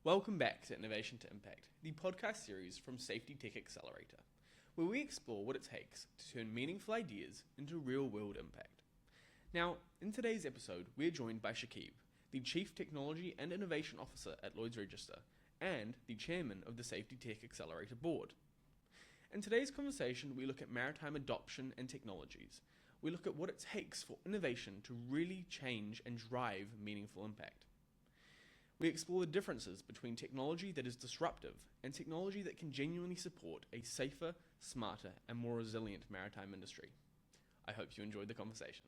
Welcome back to Innovation to Impact, the podcast series from Safetytech Accelerator, where we explore what it takes to turn meaningful ideas into real-world impact. Now, in today's episode, we're joined by Shakib, the Chief Technology and Innovation Officer at Lloyd's Register and the Chairman of the Safetytech Accelerator Board. In today's conversation, we look at maritime adoption and technologies. We look at what it takes for innovation to really change and drive meaningful impact. We explore the differences between technology that is disruptive and technology that can genuinely support a safer, smarter, and more resilient maritime industry. I hope you enjoyed the conversation.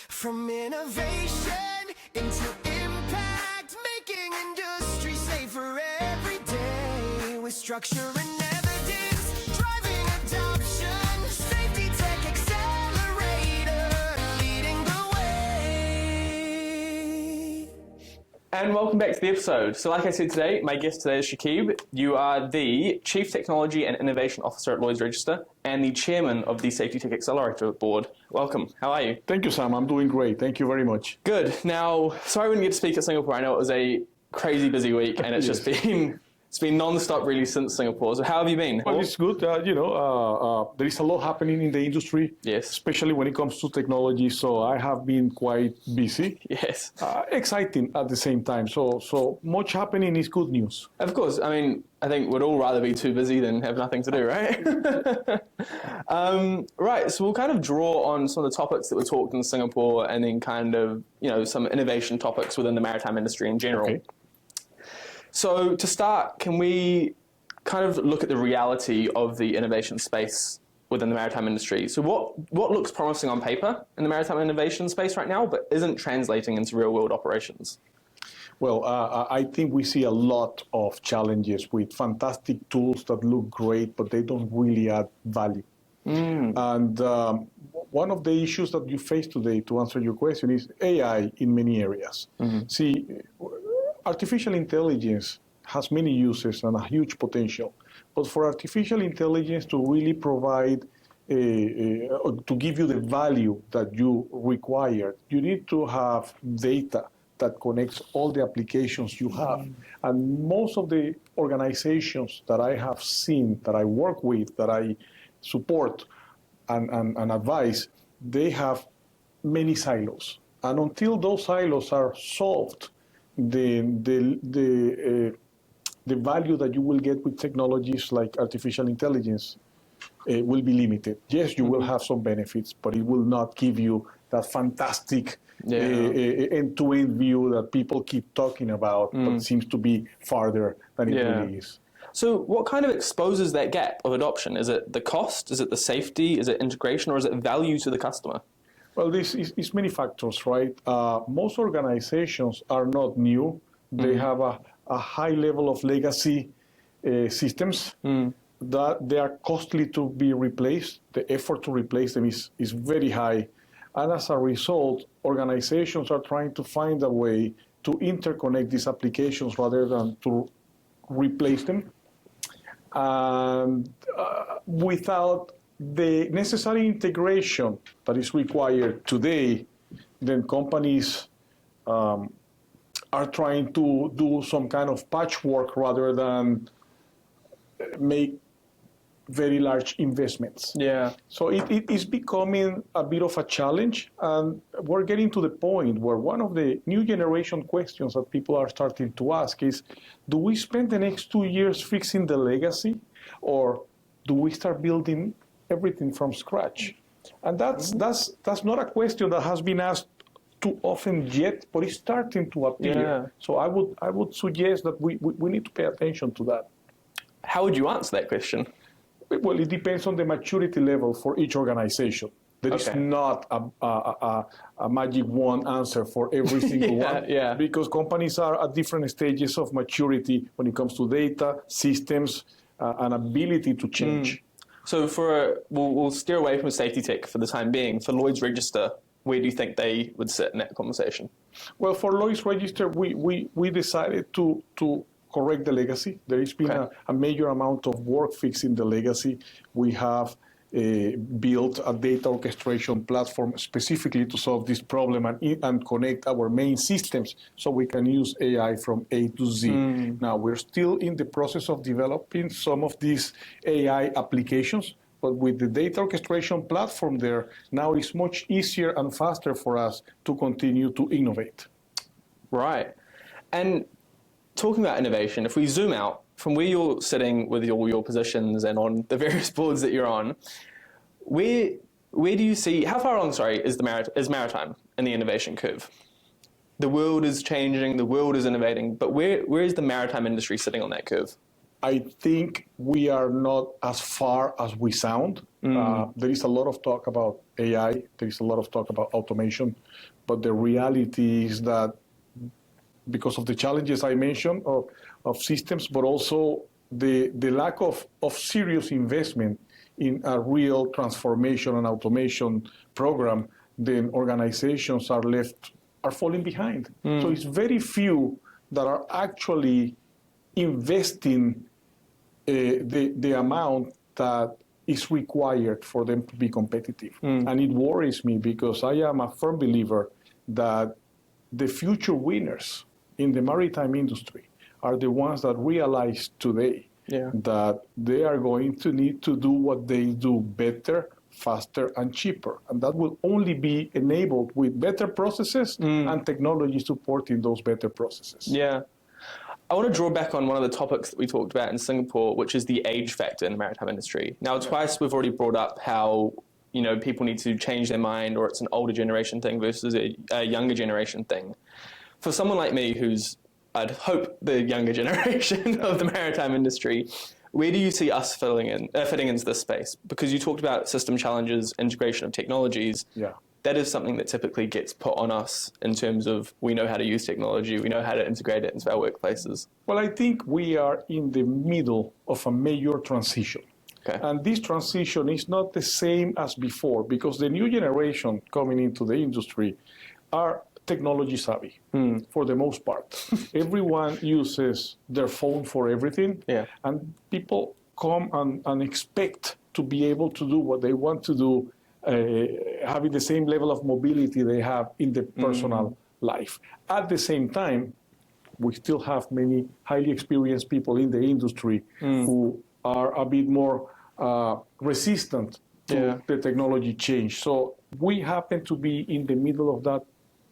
From innovation into impact, making industry safer every day with structure and evidence, driving adoption, Safetytech Accelerator, leading the way. And welcome back to the episode. So like I said today, my guest today is Shakib. You are the Chief Technology and Innovation Officer at Lloyd's Register and the Chairman of the Safetytech Accelerator Board. Welcome. How are you? Thank you, Sam. I'm doing great. Thank you very much. Good. Now, sorry we didn't get to speak at Singapore. I know it was a crazy busy week and it's just been non-stop really since Singapore. So how have you been? Well, it's good. There is a lot happening in the industry, Yes. especially when it comes to technology. So I have been quite busy. Yes. Exciting at the same time. So much happening is good news. Of course. I mean, I think we'd all rather be too busy than have nothing to do, right? Right. So we'll kind of draw on some of the topics that were talked in Singapore and then kind of, some innovation topics within the maritime industry in general. Okay. So to start, can we kind of look at the reality of the innovation space within the maritime industry? So what looks promising on paper in the maritime innovation space right now, but isn't translating into real-world operations? Well, I think we see a lot of challenges with fantastic tools that look great, but they don't really add value. And one of the issues that you face today, to answer your question, is AI in many areas. See, artificial intelligence has many uses and a huge potential, but for artificial intelligence to really provide, to give you the value that you require, you need to have data that connects all the applications you have. And most of the organizations that I have seen, that I work with, that I support and advise, they have many silos. And until those silos are solved, the value that you will get with technologies like artificial intelligence will be limited. Yes, you will have some benefits, but it will not give you that fantastic end-to-end view that people keep talking about, but seems to be farther than it really is. So what kind of exposes that gap of adoption? Is it the cost? Is it the safety? Is it integration? Or is it value to the customer? Well, this is many factors, right? Most organizations are not new. They have a high level of legacy systems that they are costly to be replaced. The effort to replace them is very high. And as a result, organizations are trying to find a way to interconnect these applications rather than to replace them. And without the necessary integration that is required today, then companies are trying to do some kind of patchwork rather than make very large investments. Yeah. So it is becoming a bit of a challenge, and we're getting to the point where one of the new generation questions that people are starting to ask is, do we spend the next 2 years fixing the legacy, or do we start building everything from scratch? And that's not a question that has been asked too often yet, but it's starting to appear. Yeah. So I would suggest that we need to pay attention to that. How would you answer that question? Well, it depends on the maturity level for each organization. There is not a magic wand answer for every single one, because companies are at different stages of maturity when it comes to data, systems, and ability to change. So we'll steer away from Safetytech for the time being. For Lloyd's Register, where do you think they would sit in that conversation? Well, for Lloyd's Register, we decided to correct the legacy. There has been a major amount of work fixing the legacy. We have built a data orchestration platform specifically to solve this problem and connect our main systems so we can use AI from A to Z. Now, we're still in the process of developing some of these AI applications, but with the data orchestration platform there, now it's much easier and faster for us to continue to innovate. Right. And talking about innovation, if we zoom out from where you're sitting with all your positions and on the various boards that you're on, where do you see, how far along, is Maritime in the innovation curve? The world is changing, the world is innovating, but where is the maritime industry sitting on that curve? I think we are not as far as we sound. There is a lot of talk about AI, there is a lot of talk about automation, but the reality is that because of the challenges I mentioned of systems, but also the lack of serious investment in a real transformation and automation program, then organizations are falling behind. So it's very few that are actually investing the amount that is required for them to be competitive. And it worries me because I am a firm believer that the future winners in the maritime industry are the ones that realize today that they are going to need to do what they do better, faster, and cheaper. And that will only be enabled with better processes and technology supporting those better processes. Yeah. I want to draw back on one of the topics that we talked about in Singapore, which is the age factor in the maritime industry. Now, twice we've already brought up how, you know, people need to change their mind, or it's an older generation thing versus a younger generation thing. For someone like me who's, I'd hope, the younger generation of the maritime industry, where do you see us fitting into this space? Because you talked about system challenges, integration of technologies. Yeah. That is something that typically gets put on us in terms of we know how to use technology, we know how to integrate it into our workplaces. Well, I think we are in the middle of a major transition. Okay. And this transition is not the same as before because the new generation coming into the industry are technology savvy for the most part. Everyone uses their phone for everything, and people come and expect to be able to do what they want to do, having the same level of mobility they have in the personal life. At the same time, we still have many highly experienced people in the industry who are a bit more resistant to the technology change. So we happen to be in the middle of that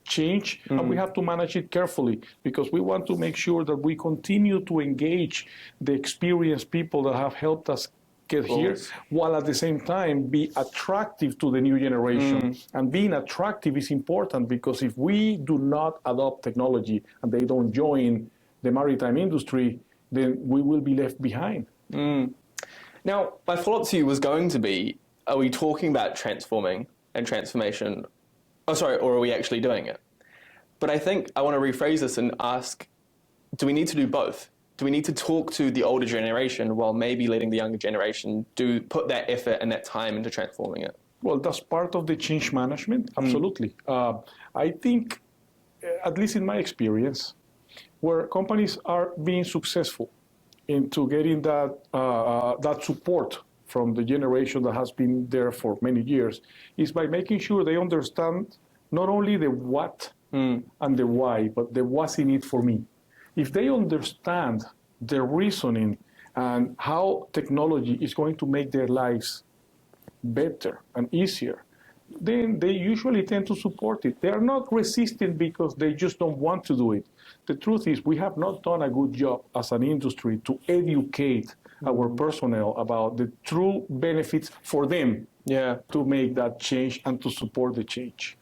change, and we have to manage it carefully because we want to make sure that we continue to engage the experienced people that have helped us get here, while at the same time be attractive to the new generation. And being attractive is important because if we do not adopt technology and they don't join the maritime industry, then we will be left behind. Now, my follow-up to you was going to be, are we talking about transforming and transformation, or are we actually doing it? But I think I want to rephrase this and ask, do we need to do both? Do we need to talk to the older generation while maybe letting the younger generation put that effort and that time into transforming it? Well, that's part of the change management, absolutely. I think, at least in my experience, where companies are being successful into getting that support from the generation that has been there for many years is by making sure they understand not only the what and the why, but the what's in it for me. If they understand the reasoning and how technology is going to make their lives better and easier, then they usually tend to support it. They are not resistant because they just don't want to do it. The truth is we have not done a good job as an industry to educate our personnel about the true benefits for them to make that change and to support the change.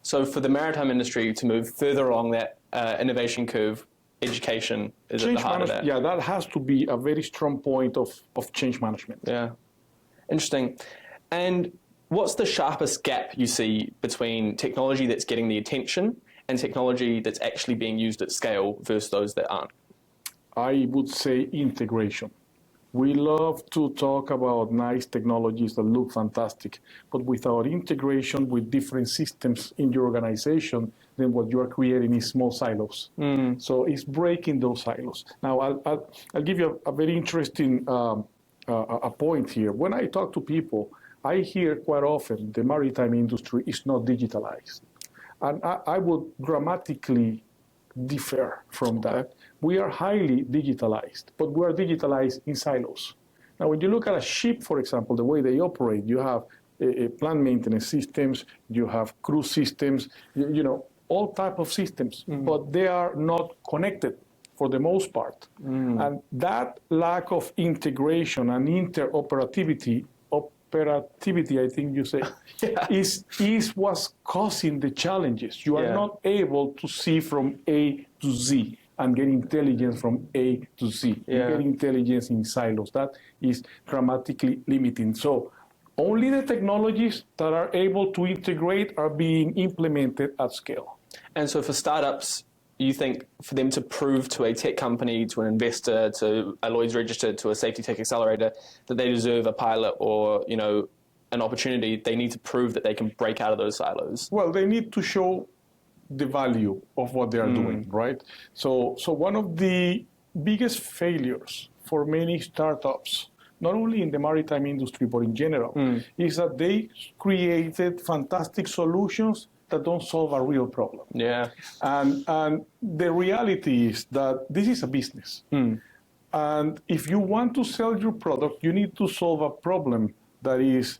So for the maritime industry to move further along that innovation curve, education is at the heart of that. Yeah, that has to be a very strong point of change management. Yeah, interesting. And what's the sharpest gap you see between technology that's getting the attention and technology that's actually being used at scale versus those that aren't? I would say integration. We love to talk about nice technologies that look fantastic, but without integration with different systems in your organization, then what you are creating is small silos. So it's breaking those silos. Now, I'll give you a very interesting a point here. When I talk to people, I hear quite often the maritime industry is not digitalized. And I would dramatically differ from that. We are highly digitalized, but we are digitalized in silos. Now, when you look at a ship, for example, the way they operate, you have plant maintenance systems, you have crew systems, you know, all type of systems, but they are not connected for the most part. And that lack of integration and interoperability, I think you say, is what's causing the challenges. You are not able to see from A to Z and get intelligence from A to Z. You get intelligence in silos. That is dramatically limiting. So only the technologies that are able to integrate are being implemented at scale. And so for startups, you think for them to prove to a tech company, to an investor, to a Lloyd's registered, to a Safetytech Accelerator, that they deserve a pilot or, you know, an opportunity, they need to prove that they can break out of those silos? Well, they need to show the value of what they are doing, right? So one of the biggest failures for many startups, not only in the maritime industry, but in general, is that they created fantastic solutions that don't solve a real problem. Yeah. And the reality is that this is a business. And if you want to sell your product, you need to solve a problem that is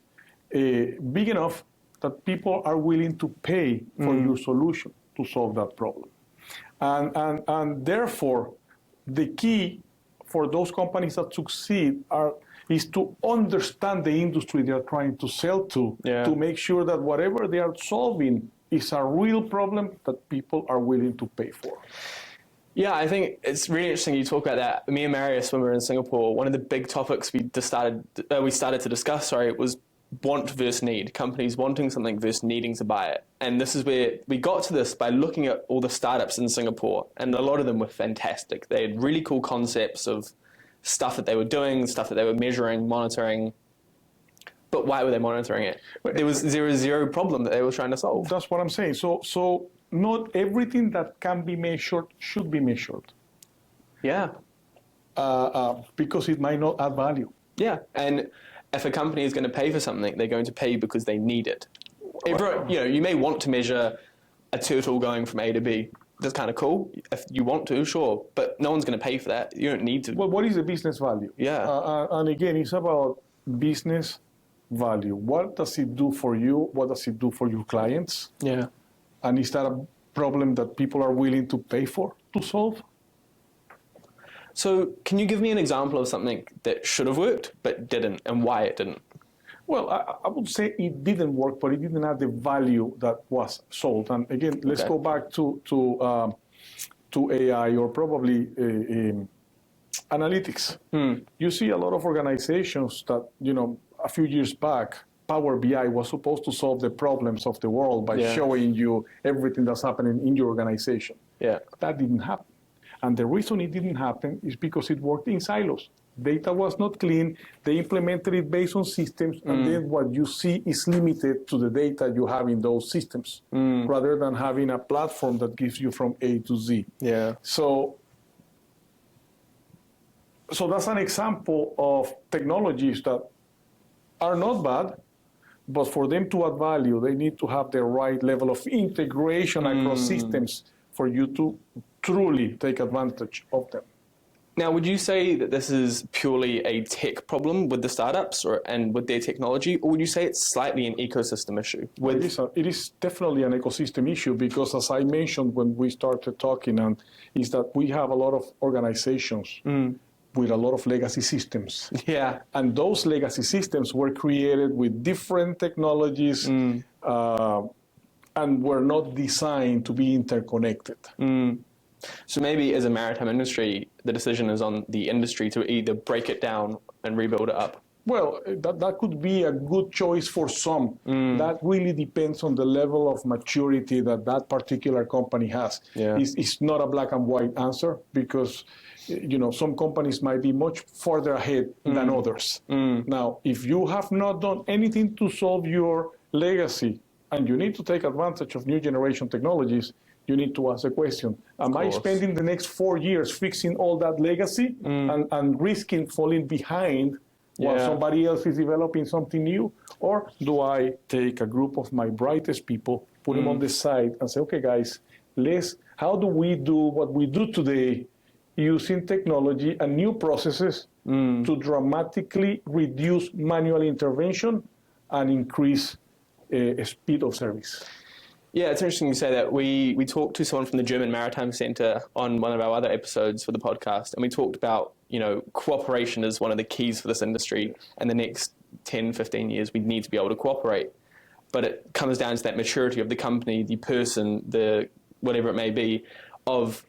big enough that people are willing to pay for your solution to solve that problem. And therefore, the key for those companies that succeed is to understand the industry they are trying to sell to make sure that whatever they are solving is a real problem that people are willing to pay for. Yeah, I think it's really interesting you talk about that. Me and Marius, when we were in Singapore, one of the big topics we started to discuss, was want versus need. Companies wanting something versus needing to buy it. And this is where we got to this by looking at all the startups in Singapore, and a lot of them were fantastic. They had really cool concepts of stuff that they were doing, stuff that they were measuring, monitoring. But why were they monitoring it? There was zero problem that they were trying to solve. That's what I'm saying. So not everything that can be measured should be measured. Yeah. Because it might not add value. Yeah. And if a company is going to pay for something, they're going to pay because they need it. You may want to measure a turtle going from A to B. That's kind of cool. If you want to, sure. But no one's going to pay for that. You don't need to. Well, what is the business value? Yeah. And again, it's about business value. What does it do for you? What does it do for your clients? Yeah. And is that a problem that people are willing to pay for to solve? So can you give me an example of something that should have worked but didn't, and why it didn't? Well, I would say it didn't work, but it didn't have the value that was sold. And again, let's go back to AI or probably analytics. You see a lot of organizations that, a few years back, Power BI was supposed to solve the problems of the world by showing you everything that's happening in your organization. Yeah. That didn't happen. And the reason it didn't happen is because it worked in silos. Data was not clean. They implemented it based on systems, and then what you see is limited to the data you have in those systems, rather than having a platform that gives you from A to Z. Yeah. So that's an example of technologies that are not bad, but for them to add value, they need to have the right level of integration across systems for you to truly take advantage of them. Now, would you say that this is purely a tech problem with the startups and with their technology, or would you say it's slightly an ecosystem issue? It is definitely an ecosystem issue because, as I mentioned when we started talking, is that we have a lot of organizations with a lot of legacy systems. Yeah. And those legacy systems were created with different technologies and were not designed to be interconnected. So maybe as a maritime industry, the decision is on the industry to either break it down and rebuild it up. Well, that could be a good choice for some. That really depends on the level of maturity that particular company has. Yeah. It's not a black and white answer because some companies might be much further ahead than others. Now, if you have not done anything to solve your legacy and you need to take advantage of new generation technologies, you need to ask the question, am I spending the next 4 years fixing all that legacy and risking falling behind while Yeah. somebody else is developing something new? Or do I take a group of my brightest people, put them on the side and say, okay, guys, how do we do what we do today using technology and new processes to dramatically reduce manual intervention and increase speed of service? Yeah, it's interesting you say that. We talked to someone from the German Maritime Center on one of our other episodes for the podcast, and we talked about, cooperation is one of the keys for this industry, and the next 10, 15 years we need to be able to cooperate. But it comes down to that maturity of the company, the person, the whatever it may be, of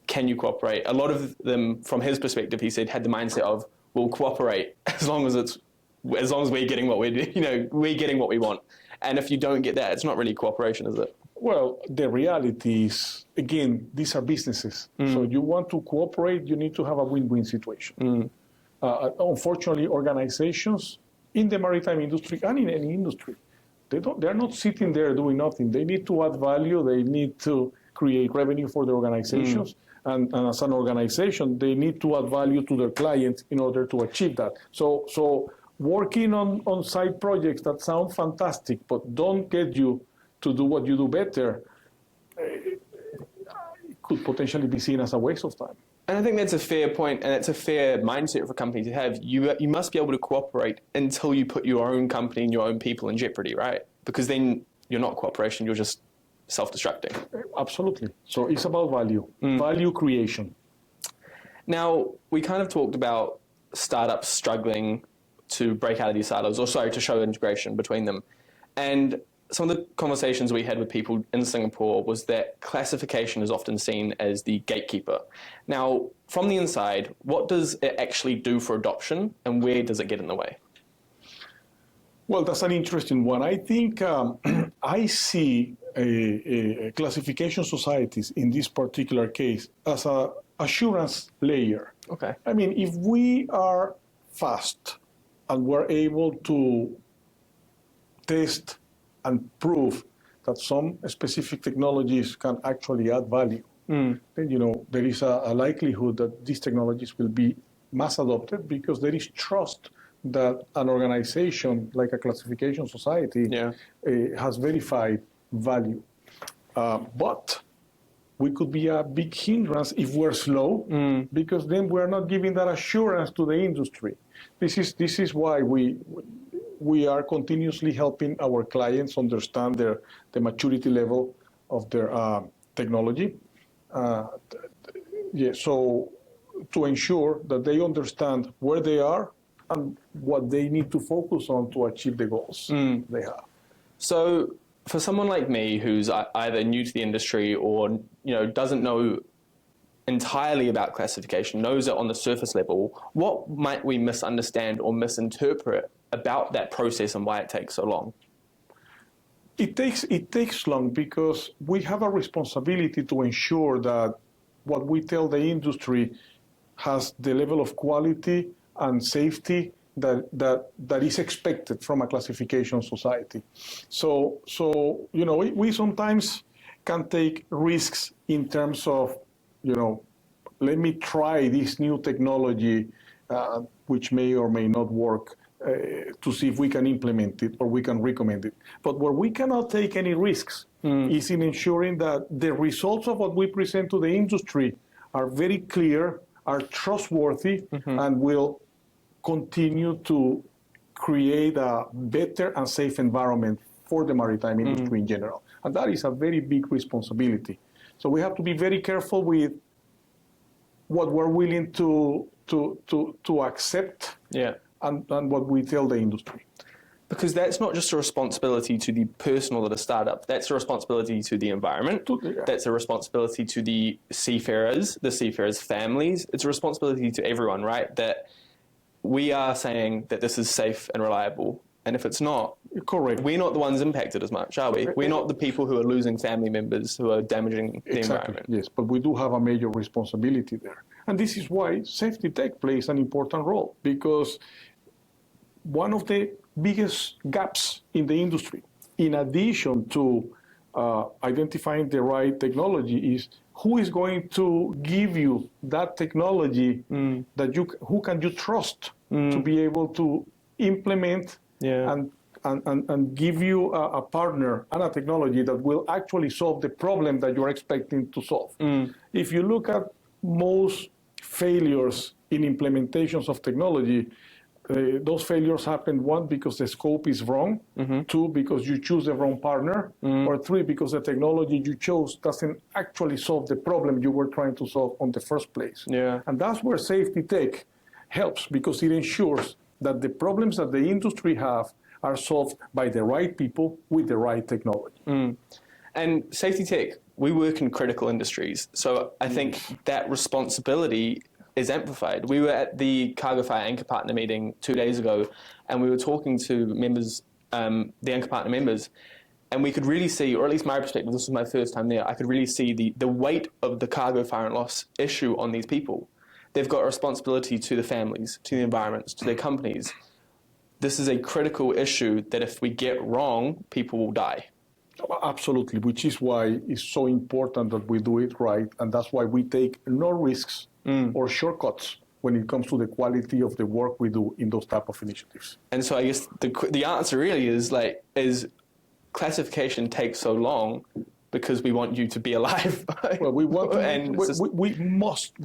can you cooperate? A lot of them, from his perspective, he said, had the mindset of, we'll cooperate as long as we're getting what we're getting what we want. And if you don't get that, it's not really cooperation, is it? Well, the reality is, again, these are businesses. So you want to cooperate, you need to have a win-win situation. Unfortunately, organizations in the maritime industry and in any industry, they're not sitting there doing nothing. They need to add value. They need to create revenue for the organizations. And as an organization, they need to add value to their clients in order to achieve that. So working on side projects that sound fantastic but don't get you to do what you do better could potentially be seen as a waste of time. And I think that's a fair point, and it's a fair mindset for a company to have. You must be able to cooperate until you put your own company and your own people in jeopardy, right? Because then you're not cooperation, you're just self-destructing. Absolutely. So it's about value, value creation. Now, we kind of talked about startups struggling to break out of these silos, to show integration between them. And some of the conversations we had with people in Singapore was that classification is often seen as the gatekeeper. Now, from the inside, what does it actually do for adoption, and where does it get in the way? Well, that's an interesting one. I think I see classification societies in this particular case as an assurance layer. Okay. I mean, if we are fast and we're able to test and prove that some specific technologies can actually add value, then, there is a likelihood that these technologies will be mass adopted because there is trust that an organization like a classification society has verified value. But we could be a big hindrance if we're slow, because then we're not giving that assurance to the industry. This is why we are continuously helping our clients understand the maturity level of their technology. So to ensure that they understand where they are and what they need to focus on to achieve the goals they have. So for someone like me who's either new to the industry or doesn't know entirely about classification, knows it on the surface level, what might we misunderstand or misinterpret about that process and why it takes so long? It takes long because we have a responsibility to ensure that what we tell the industry has the level of quality and safety that is expected from a classification society. So we sometimes can take risks in terms of, let me try this new technology, which may or may not work, to see if we can implement it or we can recommend it. But where we cannot take any risks is in ensuring that the results of what we present to the industry are very clear, are trustworthy, and will continue to create a better and safe environment for the maritime industry in general. And that is a very big responsibility. So we have to be very careful with what we're willing to accept and what we tell the industry. Because that's not just a responsibility to the person or the startup, that's a responsibility to the environment, that's a responsibility to the seafarers families, it's a responsibility to everyone, right? That we are saying that this is safe and reliable, and if it's not, correct, we're not the ones impacted as much, are we? We're not the people who are losing family members, who are damaging the environment. Yes, but we do have a major responsibility there. And this is why Safetytech plays an important role, because one of the biggest gaps in the industry, in addition to identifying the right technology, is who is going to give you that technology who can you trust to be able to implement and give you a partner and a technology that will actually solve the problem that you're expecting to solve. If you look at most failures in implementations of technology, those failures happen, one, because the scope is wrong, two, because you choose the wrong partner, or three, because the technology you chose doesn't actually solve the problem you were trying to solve on the first place. And that's where Safetytech helps, because it ensures that the problems that the industry have are solved by the right people with the right technology. And Safetytech, we work in critical industries, so I think that responsibility is amplified. We were at the Cargo Fire Anchor Partner meeting 2 days ago, and we were talking to members, the Anchor Partner members, and we could really see, or at least my perspective, this was my first time there, I could really see the weight of the cargo fire and loss issue on these people. They've got a responsibility to the families, to the environments, to their companies. This is a critical issue that if we get wrong, people will die. Absolutely, which is why it's so important that we do it right, and that's why we take no risks or shortcuts when it comes to the quality of the work we do in those type of initiatives. And so I guess the answer really is classification takes so long because we want you to be alive. Well, we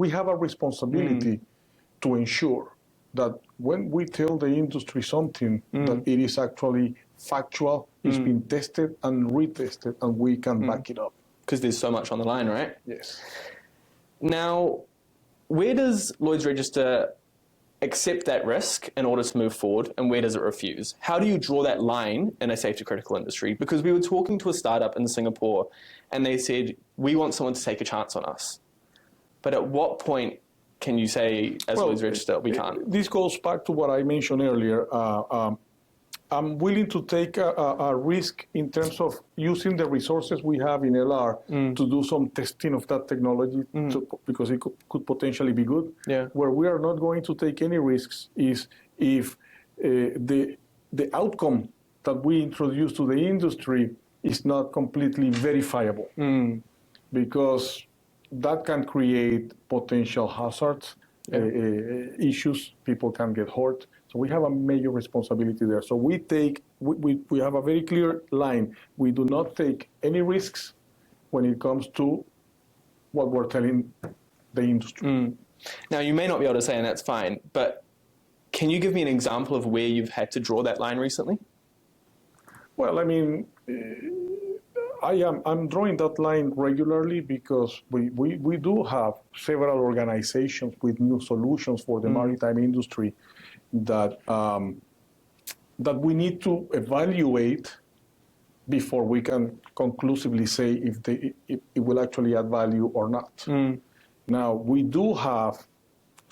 have a responsibility to ensure that when we tell the industry something, that it is actually factual, it's been tested and retested, and we can back it up. Because there's so much on the line, right? Yes. Now, where does Lloyd's Register accept that risk in order to move forward, and where does it refuse? How do you draw that line in a safety critical industry? Because we were talking to a startup in Singapore, and they said, we want someone to take a chance on us. But at what point can you say, as Lloyd's Register, we can't? This goes back to what I mentioned earlier. I'm willing to take a risk in terms of using the resources we have in LR to do some testing of that technology because it could potentially be good. Where we are not going to take any risks is if the outcome that we introduce to the industry is not completely verifiable, because that can create potential hazards, issues, people can get hurt. So we have a major responsibility there. So we have a very clear line. We do not take any risks when it comes to what we're telling the industry. Now, you may not be able to say, and that's fine, but can you give me an example of where you've had to draw that line recently? Well, I mean, I'm drawing that line regularly because we do have several organizations with new solutions for the maritime industry that we need to evaluate before we can conclusively say if it will actually add value or not. Now, we do have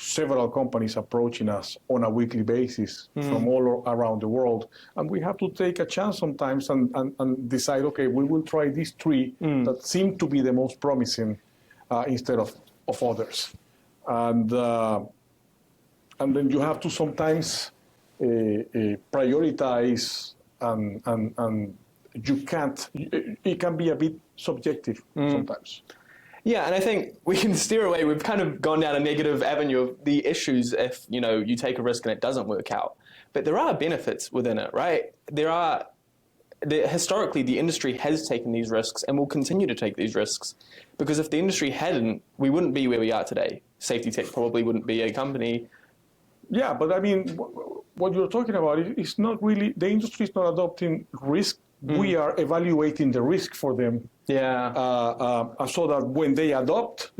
several companies approaching us on a weekly basis from all around the world, and we have to take a chance sometimes and decide, okay, we will try these three that seem to be the most promising instead of others. And then you have to sometimes prioritize, and you can't. It can be a bit subjective sometimes. Yeah, and I think we can steer away. We've kind of gone down a negative avenue of the issues if you take a risk and it doesn't work out. But there are benefits within it, right? Historically, the industry has taken these risks and will continue to take these risks, because if the industry hadn't, we wouldn't be where we are today. Safetytech probably wouldn't be a company. Yeah, but I mean, what you're talking about is not really, the industry is not adopting risk. We are evaluating the risk for them. So that when they adopt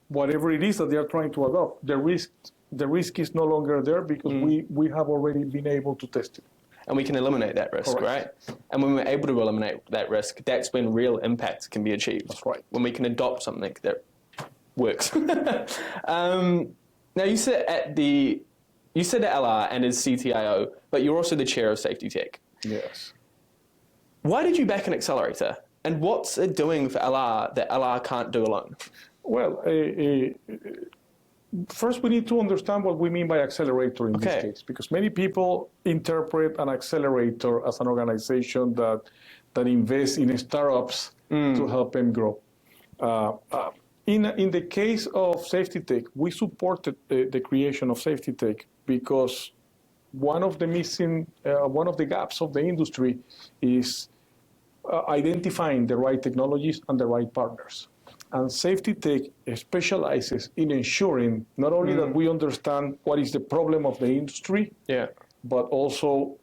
whatever it is that they are trying to adopt, the risk is no longer there because we have already been able to test it. And we can eliminate that risk, right? And when we're able to eliminate that risk, that's when real impact can be achieved. That's right. When we can adopt something that works. Now, you sit at LR and as CTIO, but you're also the chair of Safetytech. Yes. Why did you back an accelerator? And what's it doing for LR that LR can't do alone? Well, first we need to understand what we mean by accelerator in this case, because many people interpret an accelerator as an organization that invests in startups to help them grow. In the case of Safetytech, we supported the creation of Safetytech because one of the gaps of the industry is identifying the right technologies and the right partners. And Safetytech specializes in ensuring not only that we understand what is the problem of the industry, but also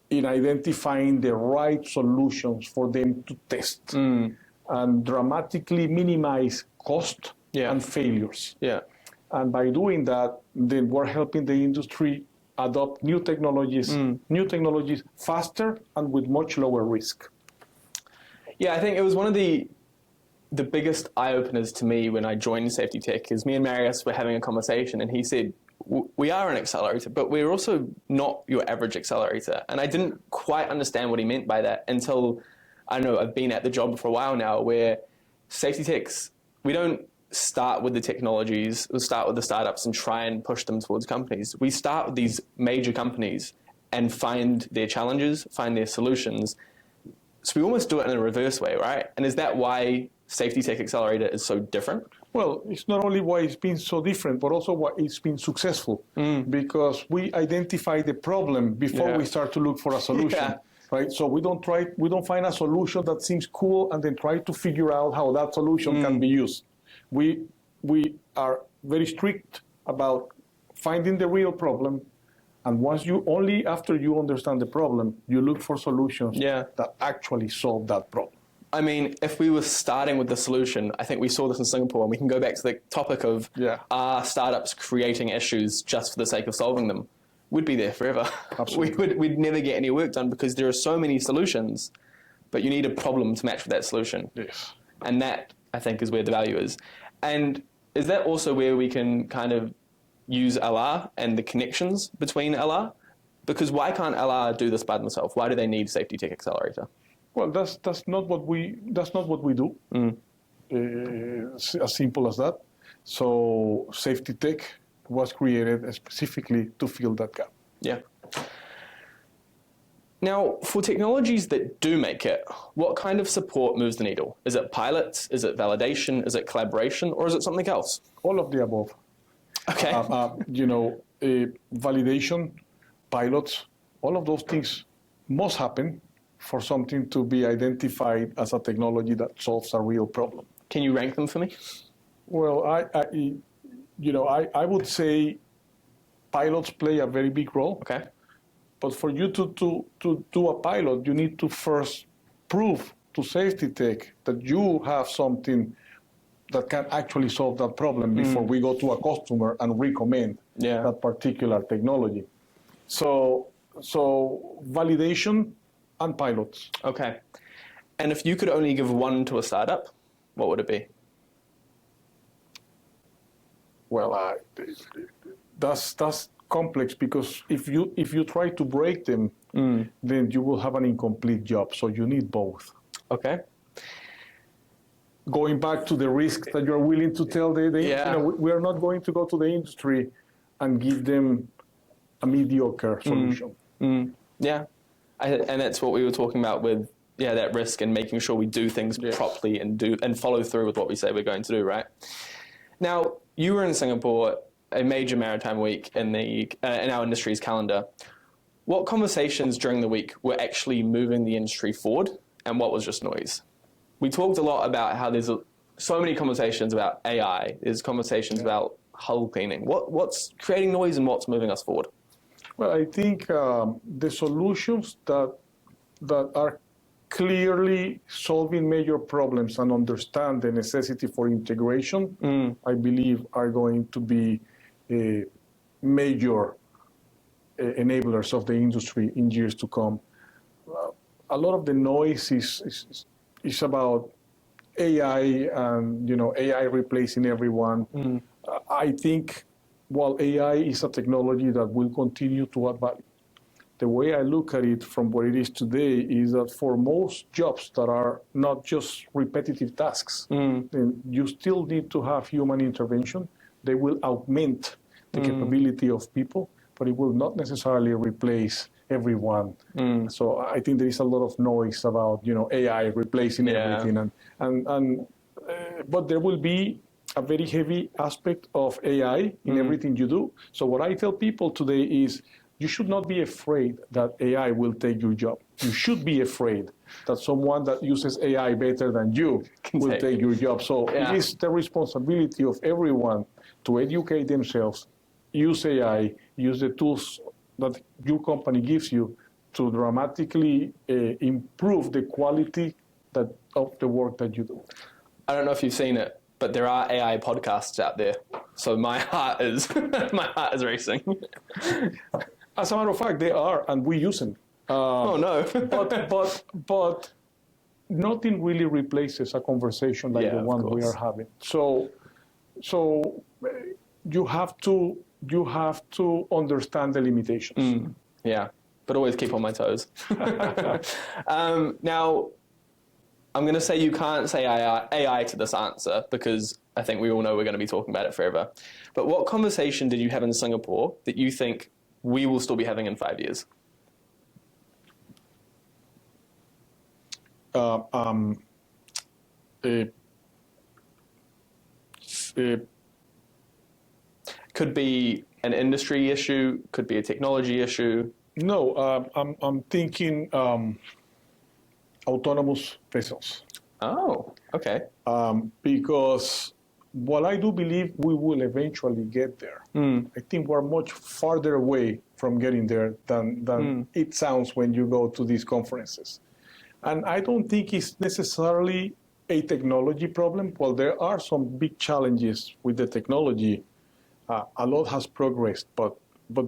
in identifying the right solutions for them to test and dramatically minimize cost and failures. And by doing that, then we're helping the industry adopt new technologies faster and with much lower risk. Yeah, I think it was one of the biggest eye-openers to me when I joined Safetytech is me and Marius were having a conversation and he said, we are an accelerator, but we're also not your average accelerator. And I didn't quite understand what he meant by that until, I don't know, I've been at the job for a while now where Safetytech's, we don't start with the technologies, we start with the startups and try and push them towards companies. We start with these major companies and find their challenges, find their solutions. So we almost do it in a reverse way, right? And is that why Safetytech Accelerator is so different? Well, it's not only why it's been so different, but also why it's been successful. Because we identify the problem before we start to look for a solution. Right? So we don't find a solution that seems cool and then try to figure out how that solution can be used. We are very strict about finding the real problem, and only after you understand the problem, you look for solutions that actually solve that problem. I mean, if we were starting with the solution, I think we saw this in Singapore, and we can go back to the topic of are startups creating issues just for the sake of solving them? We'd be there forever. Absolutely. We'd never get any work done because there are so many solutions, but you need a problem to match with that solution. Yes. And that, I think, is where the value is. And is that also where we can kind of use LR and the connections between LR? Because why can't LR do this by themselves? Why do they need Safetytech Accelerator? Well, that's not what we do. As simple as that. So Safetytech was created specifically to fill that gap. Yeah. Now, for technologies that do make it, what kind of support moves the needle? Is it pilots? Is it validation? Is it collaboration? Or is it something else? All of the above. Okay. Validation, pilots, all of those things must happen for something to be identified as a technology that solves a real problem. Can you rank them for me? Well, I would say pilots play a very big role. Okay. But for you to do a pilot, you need to first prove to Safetytech that you have something that can actually solve that problem before we go to a customer and recommend that particular technology. So validation and pilots. Okay. And if you could only give one to a startup, what would it be? Well, that's complex because if you try to break them, then you will have an incomplete job. So you need both. Okay. Going back to the risk that you're willing to tell we are not going to go to the industry and give them a mediocre solution. Yeah. And that's what we were talking about with that risk and making sure we do things properly and follow through with what we say we're going to do, right? Now, you were in Singapore, a major maritime week in our industry's calendar. What conversations during the week were actually moving the industry forward, and what was just noise? We talked a lot about how there's so many conversations about AI. There's conversations about hull cleaning. What's creating noise and what's moving us forward? Well, I think the solutions that are clearly solving major problems and understand the necessity for integration, I believe are going to be major enablers of the industry in years to come. A lot of the noise is about AI and AI replacing everyone. I think while AI is a technology that will continue to add value, the way I look at it from what it is today is that for most jobs that are not just repetitive tasks, then you still need to have human intervention. They will augment the capability of people, but it will not necessarily replace everyone. So I think there is a lot of noise about AI replacing everything, but there will be a very heavy aspect of AI in everything you do. So what I tell people today is you should not be afraid that AI will take your job. You should be afraid that someone that uses AI better than you will take your job. So it is the responsibility of everyone to educate themselves, use AI, use the tools that your company gives you to dramatically improve the quality of the work that you do. I don't know if you've seen it, but there are AI podcasts out there. So my heart is racing. As a matter of fact, they are, and we use them. Oh no! but nothing really replaces a conversation like the one we are having. So you have to understand the limitations. Yeah, but always keep on my toes. Now, I'm going to say you can't say AI to this answer because I think we all know we're going to be talking about it forever. But what conversation did you have in Singapore that you think we will still be having in 5 years? Could be an industry issue, could be a technology issue. No, I'm thinking autonomous vessels. Oh, okay. Because while I do believe we will eventually get there, I think we're much farther away from getting there than it sounds when you go to these conferences. And I don't think it's necessarily a technology problem. Well, there are some big challenges with the technology. A lot has progressed, but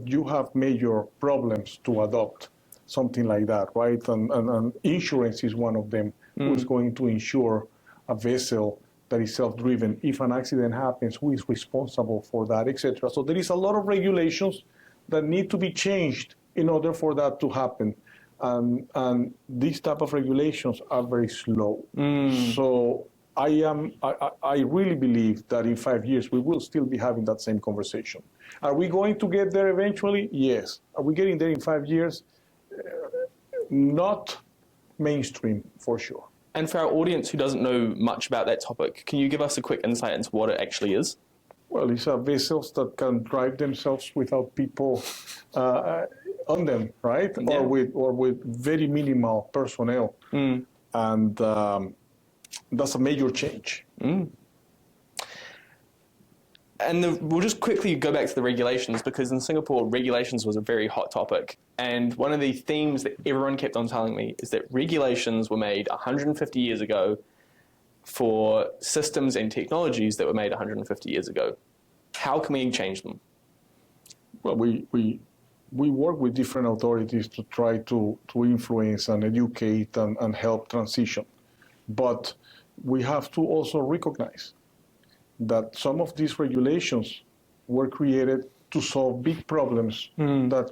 you have major problems to adopt something like that, right? And insurance is one of them. Who's going to insure a vessel that is self-driven? If an accident happens, who is responsible for that, etc. So there is a lot of regulations that need to be changed in order for that to happen. And these type of regulations are very slow. So I really believe that in 5 years we will still be having that same conversation. Are we going to get there eventually? Yes. Are we getting there in 5 years? Not mainstream, for sure. And for our audience who doesn't know much about that topic, can you give us a quick insight into what it actually is? Well, these are vessels that can drive themselves without people on them, right? Yeah. Or with very minimal personnel. And that's a major change. And we'll just quickly go back to the regulations, because in Singapore, regulations was a very hot topic. And one of the themes that everyone kept on telling me is that regulations were made 150 years ago for systems and technologies that were made 150 years ago. How can we change them? Well, we work with different authorities to try to influence and educate and help transition. But we have to also recognize that some of these regulations were created to solve big problems that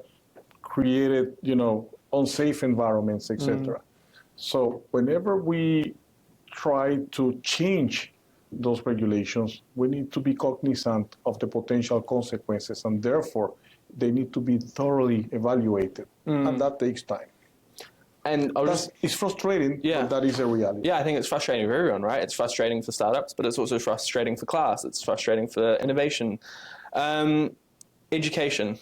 created, unsafe environments, etc. So whenever we try to change those regulations, we need to be cognizant of the potential consequences, and therefore they need to be thoroughly evaluated, and that takes time. And it's frustrating, but that is a reality. Yeah, I think it's frustrating for everyone, right? It's frustrating for startups, but it's also frustrating for class. It's frustrating for innovation. Education.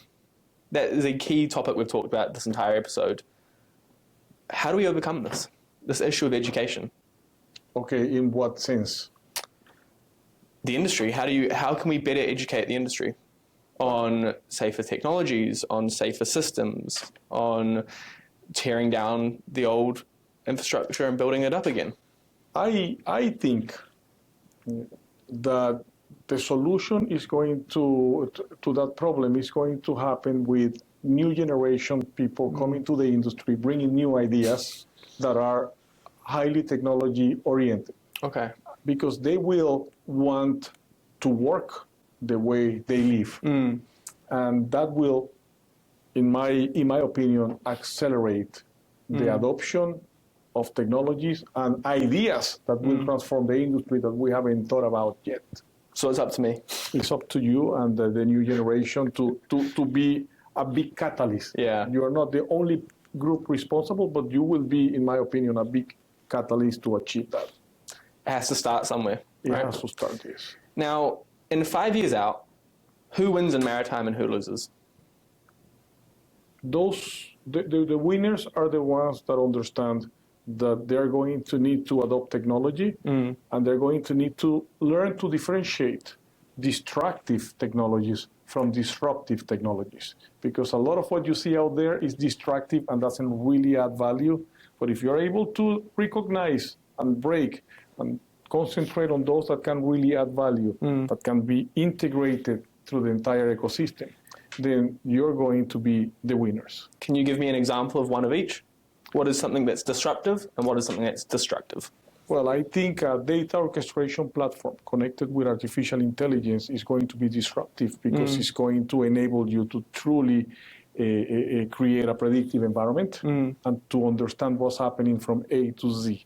That is a key topic we've talked about this entire episode. How do we overcome this issue of education? Okay, in what sense? The industry. How can we better educate the industry on safer technologies, on safer systems, on tearing down the old infrastructure and building it up again? I think that the solution is going to that problem is going to happen with new generation people coming to the industry, bringing new ideas that are highly technology oriented. Okay. Because they will want to work the way they live. And that will, in my opinion, accelerate the adoption of technologies and ideas that will transform the industry that we haven't thought about yet. So it's up to me. It's up to you and the new generation to be a big catalyst. Yeah. You are not the only group responsible, but you will be, in my opinion, a big catalyst to achieve that. It has to start somewhere. It right? has to start, yes. Now, in 5 years out, who wins in Maritime and who loses? the winners are the ones that understand that they're going to need to adopt technology, and they're going to need to learn to differentiate destructive technologies from disruptive technologies. Because a lot of what you see out there is destructive and doesn't really add value. But if you're able to recognize and break and concentrate on those that can really add value, that can be integrated through the entire ecosystem, then you're going to be the winners. Can you give me an example of one of each? What is something that's disruptive and what is something that's destructive? Well, I think a data orchestration platform connected with artificial intelligence is going to be disruptive because it's going to enable you to truly create a predictive environment and to understand what's happening from A to Z.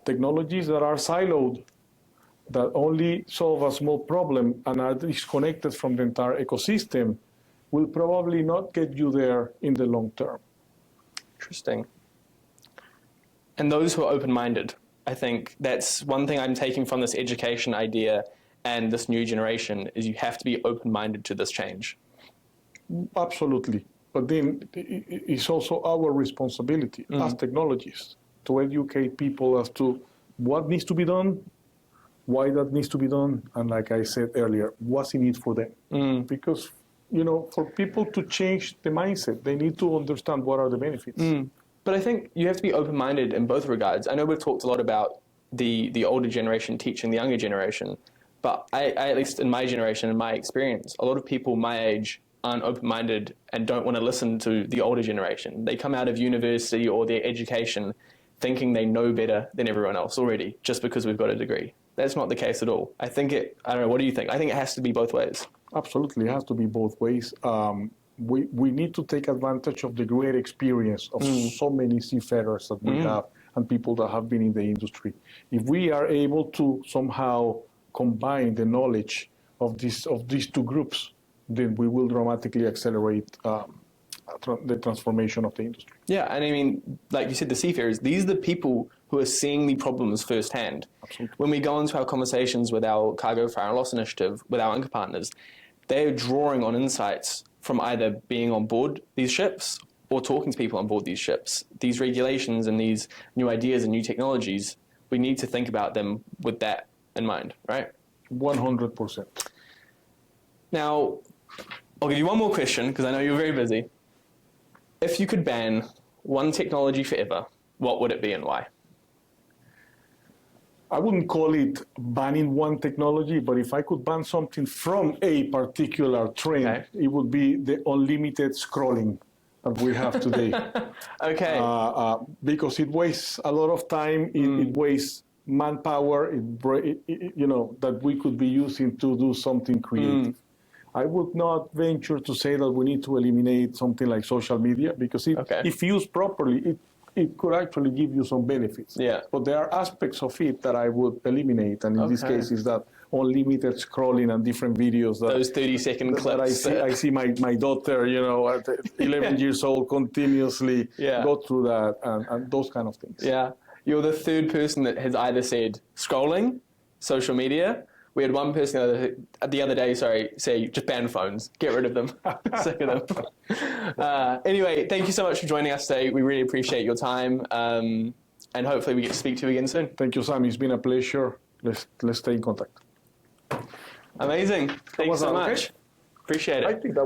Technologies that are siloed, that only solve a small problem and are disconnected from the entire ecosystem, will probably not get you there in the long term. Interesting. And those who are open-minded, I think that's one thing I'm taking from this education idea and this new generation is you have to be open-minded to this change. Absolutely. But then it's also our responsibility as technologists to educate people as to what needs to be done, why that needs to be done, and like I said earlier, what's in it for them. Because, you know, for people to change the mindset, they need to understand what are the benefits. But I think you have to be open-minded in both regards. I know we've talked a lot about the older generation teaching the younger generation, but I, at least in my generation, in my experience, a lot of people my age aren't open-minded and don't want to listen to the older generation. They come out of university or their education thinking they know better than everyone else already, just because we've got a degree. That's not the case at all. I think I don't know, what do you think? I think it has to be both ways. Absolutely, it has to be both ways. We need to take advantage of the great experience of so many seafarers that we have and people that have been in the industry. If we are able to somehow combine the knowledge of these two groups, then we will dramatically accelerate the transformation of the industry. Yeah, and I mean, like you said, the seafarers, these are the people who are seeing the problems firsthand. Absolutely. When we go into our conversations with our cargo fire and loss initiative, with our anchor partners, they're drawing on insights from either being on board these ships or talking to people on board these ships. These regulations and these new ideas and new technologies, we need to think about them with that in mind, right? 100%. Now, I'll give you one more question because I know you're very busy. If you could ban one technology forever, what would it be and why? I wouldn't call it banning one technology, but if I could ban something from a particular trend, it would be the unlimited scrolling that we have today. Okay. Because it wastes a lot of time, it wastes manpower, that we could be using to do something creative. I would not venture to say that we need to eliminate something like social media because if used properly, it could actually give you some benefits. Yeah. But there are aspects of it that I would eliminate, and in this case is that unlimited scrolling and different videos. Those 30-second clips. I see my daughter, at 11 years old, continuously go through that and those kind of things. Yeah. You're the third person that has either said scrolling, social media. We had one person the other day, say just ban phones, get rid of them, sick of them. Anyway, thank you so much for joining us today. We really appreciate your time, and hopefully we get to speak to you again soon. Thank you, Sam. It's been a pleasure. Let's stay in contact. Amazing. Thank you so much. Appreciate it. I think that